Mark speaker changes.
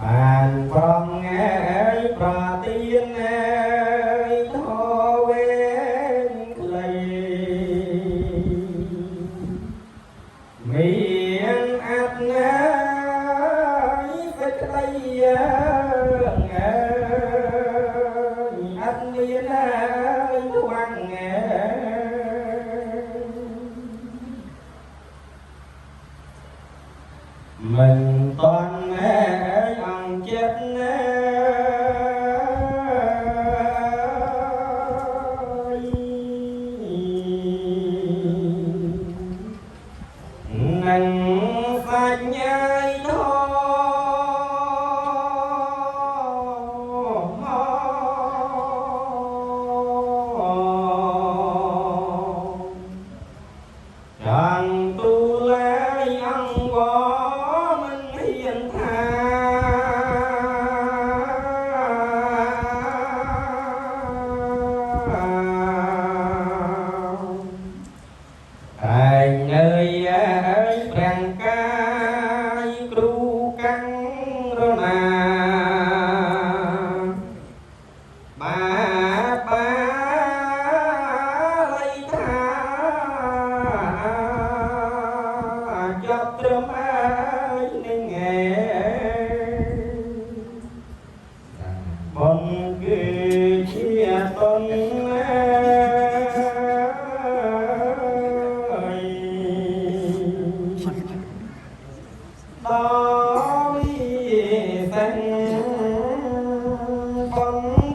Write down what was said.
Speaker 1: bàn phong nghe bà tiên thọ bên lầy miền ắt phải cây ắt miền hoàng mình toàn ăn chết ngành phạt nhai thôi rằng tu lễ ăn bỏ mình hiền thà ai nơi bèn cai cru căng rồi mà ba lấy tha cho trơm ai nên nghe bon kia chia ton